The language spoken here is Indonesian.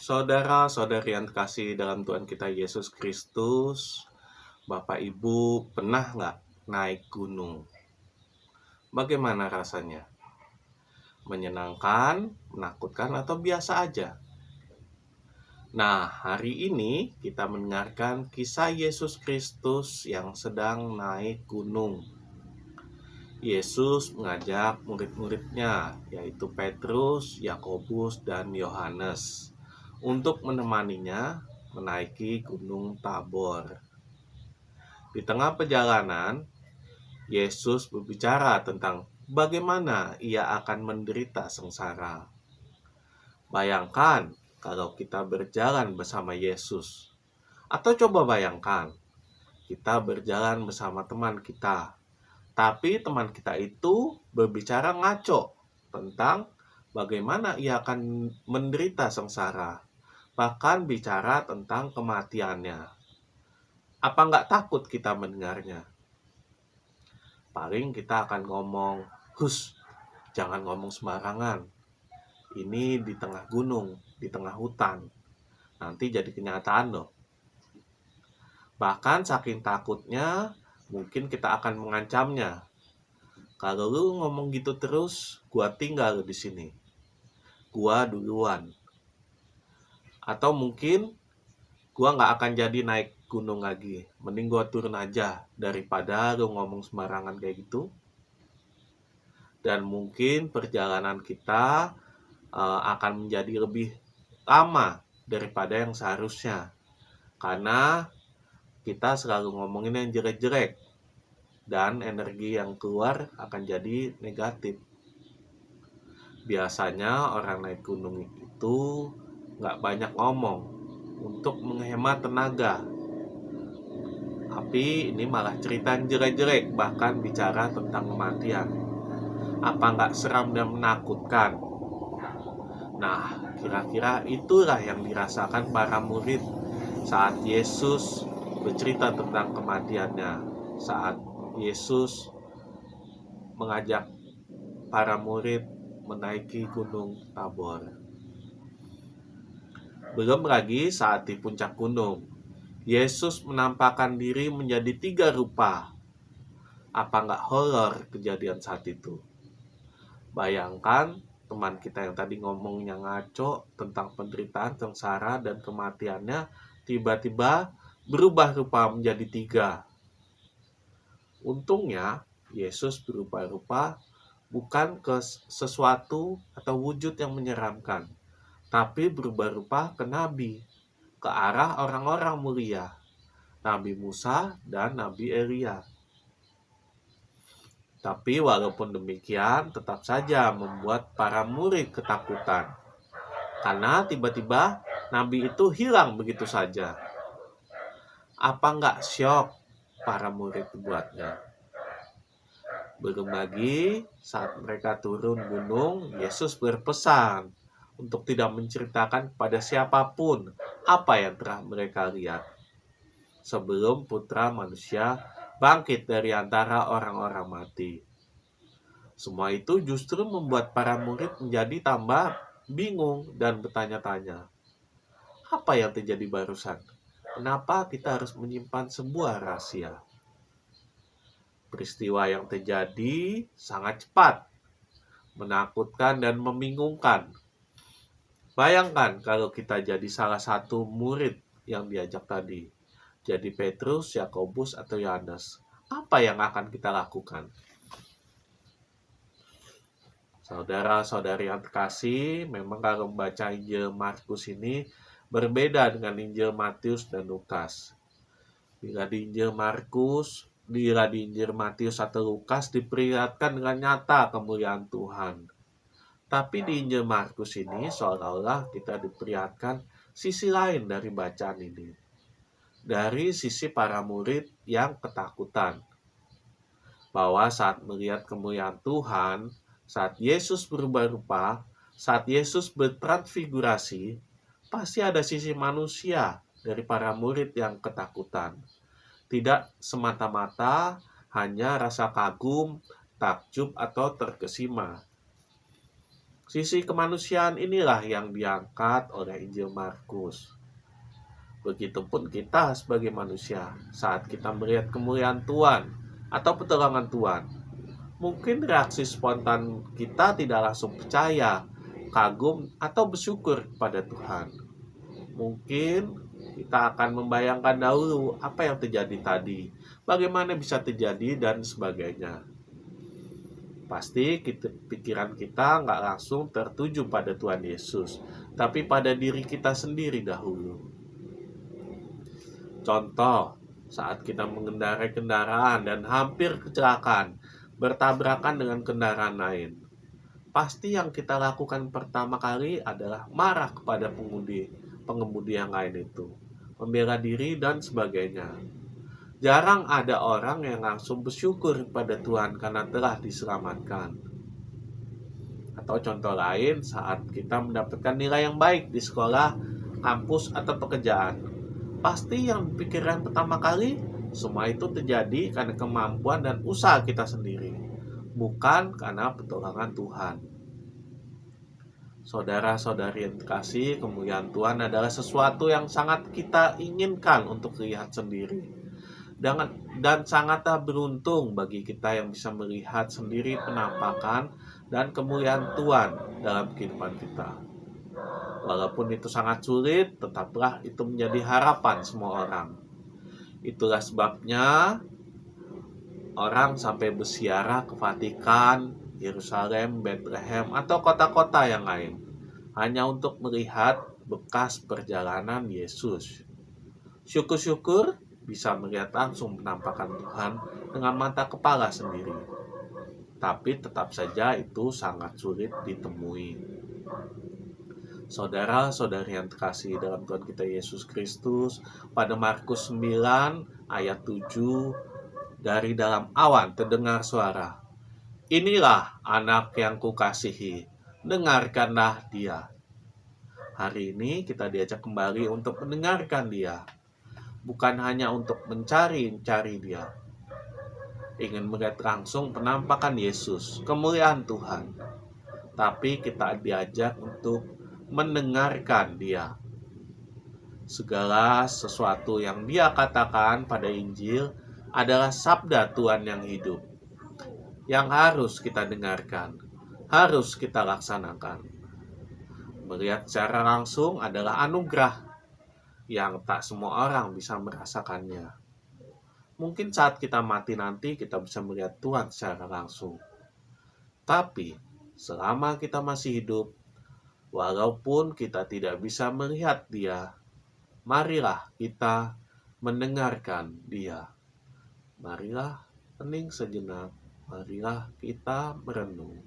Saudara-saudari yang terkasih dalam Tuhan kita Yesus Kristus, Bapak Ibu pernah nggak naik gunung? Bagaimana rasanya? Menyenangkan, menakutkan, atau biasa aja? Nah, hari ini kita mendengarkan kisah Yesus Kristus yang sedang naik gunung. Yesus mengajak murid-muridnya, yaitu Petrus, Yakobus, dan Yohanes, untuk menemaninya menaiki Gunung Tabor. Di tengah perjalanan, Yesus berbicara tentang bagaimana ia akan menderita sengsara. Bayangkan kalau kita berjalan bersama Yesus. Atau coba bayangkan, kita berjalan bersama teman kita. Tapi teman kita itu berbicara ngaco tentang bagaimana ia akan menderita sengsara. Bahkan bicara tentang kematiannya. Apa nggak takut kita mendengarnya? Paling kita akan ngomong, "Hus, jangan ngomong sembarangan. Ini di tengah gunung, di tengah hutan. Nanti jadi kenyataan loh." Bahkan saking takutnya, mungkin kita akan mengancamnya. "Kalau lu ngomong gitu terus, gua tinggal di sini. Gua duluan." Atau mungkin gua nggak akan jadi naik gunung lagi. Mending gua turun aja daripada lu ngomong sembarangan kayak gitu. Dan mungkin perjalanan kita akan menjadi lebih lama daripada yang seharusnya. Karena kita selalu ngomongin yang jelek-jelek. Dan energi yang keluar akan jadi negatif. Biasanya orang naik gunung itu nggak banyak ngomong untuk menghemat tenaga. Tapi ini malah cerita yang jelek-jelek, bahkan bicara tentang kematian. Apa nggak seram dan menakutkan? Nah, kira-kira itulah yang dirasakan para murid saat Yesus bercerita tentang kematiannya. Saat Yesus mengajak para murid menaiki Gunung Tabor. Belum lagi saat di puncak gunung, Yesus menampakkan diri menjadi 3 rupa. Apa nggak horor kejadian saat itu? Bayangkan teman kita yang tadi ngomongnya ngaco tentang penderitaan, sengsara, dan kematiannya tiba-tiba berubah rupa menjadi 3. Untungnya Yesus berubah rupa bukan ke sesuatu atau wujud yang menyeramkan, tapi berubah rupa ke nabi, ke arah orang-orang mulia, Nabi Musa dan Nabi Elia. Tapi walaupun demikian, tetap saja membuat para murid ketakutan. Karena tiba-tiba nabi itu hilang begitu saja. Apa nggak syok para murid buatnya? Belum lagi saat mereka turun gunung, Yesus berpesan untuk tidak menceritakan kepada siapapun apa yang telah mereka lihat sebelum Putra Manusia bangkit dari antara orang-orang mati. Semua itu justru membuat para murid menjadi tambah bingung dan bertanya-tanya, apa yang terjadi barusan? Kenapa kita harus menyimpan sebuah rahasia? Peristiwa yang terjadi sangat cepat, menakutkan dan membingungkan. Bayangkan kalau kita jadi salah satu murid yang diajak tadi. Jadi Petrus, Yakobus, atau Yohanes. Apa yang akan kita lakukan? Saudara-saudari yang terkasih, memang kalau membaca Injil Markus ini berbeda dengan Injil Matius dan Lukas. Bila di Injil Matius atau Lukas diperlihatkan dengan nyata kemuliaan Tuhan. Tapi di Injil Markus ini seolah-olah kita diperlihatkan sisi lain dari bacaan ini. Dari sisi para murid yang ketakutan. Bahwa saat melihat kemuliaan Tuhan, saat Yesus berubah rupa, saat Yesus bertransfigurasi, pasti ada sisi manusia dari para murid yang ketakutan. Tidak semata-mata hanya rasa kagum, takjub, atau terkesima. Sisi kemanusiaan inilah yang diangkat oleh Injil Markus. Begitupun kita sebagai manusia, saat kita melihat kemuliaan Tuhan atau pertolongan Tuhan, mungkin reaksi spontan kita tidak langsung percaya, kagum, atau bersyukur pada Tuhan. Mungkin kita akan membayangkan dahulu apa yang terjadi tadi, bagaimana bisa terjadi, dan sebagainya. Pasti pikiran kita nggak langsung tertuju pada Tuhan Yesus, tapi pada diri kita sendiri dahulu. Contoh, saat kita mengendarai kendaraan dan hampir kecelakaan, bertabrakan dengan kendaraan lain. Pasti yang kita lakukan pertama kali adalah marah kepada pengemudi yang lain itu, membela diri dan sebagainya. Jarang ada orang yang langsung bersyukur kepada Tuhan karena telah diselamatkan. Atau contoh lain, saat kita mendapatkan nilai yang baik di sekolah, kampus, atau pekerjaan. Pasti yang pikiran pertama kali, semua itu terjadi karena kemampuan dan usaha kita sendiri, bukan karena pertolongan Tuhan. Saudara-saudari yang terkasih, kemuliaan Tuhan adalah sesuatu yang sangat kita inginkan untuk lihat sendiri. Dan sangatlah beruntung bagi kita yang bisa melihat sendiri penampakan dan kemuliaan Tuhan dalam kehidupan kita. Walaupun itu sangat sulit, tetaplah itu menjadi harapan semua orang. Itulah sebabnya orang sampai berziarah ke Vatikan, Yerusalem, Bethlehem, atau kota-kota yang lain, hanya untuk melihat bekas perjalanan Yesus. Syukur-syukur bisa melihat langsung penampakan Tuhan dengan mata kepala sendiri. Tapi tetap saja itu sangat sulit ditemui. Saudara-saudari yang terkasih dalam Tuhan kita Yesus Kristus, pada Markus 9 ayat 7, dari dalam awan terdengar suara, "Inilah anak yang kukasihi, dengarkanlah dia." Hari ini kita diajak kembali untuk mendengarkan dia, bukan hanya untuk mencari dia. Ingin melihat langsung penampakan Yesus, kemuliaan Tuhan. Tapi kita diajak untuk mendengarkan dia. Segala sesuatu yang dia katakan pada Injil adalah sabda Tuhan yang hidup, yang harus kita dengarkan, harus kita laksanakan. Melihat secara langsung adalah anugerah yang tak semua orang bisa merasakannya. Mungkin saat kita mati nanti kita bisa melihat Tuhan secara langsung. Tapi selama kita masih hidup, walaupun kita tidak bisa melihat dia, marilah kita mendengarkan dia. Marilah hening sejenak, marilah kita merenung.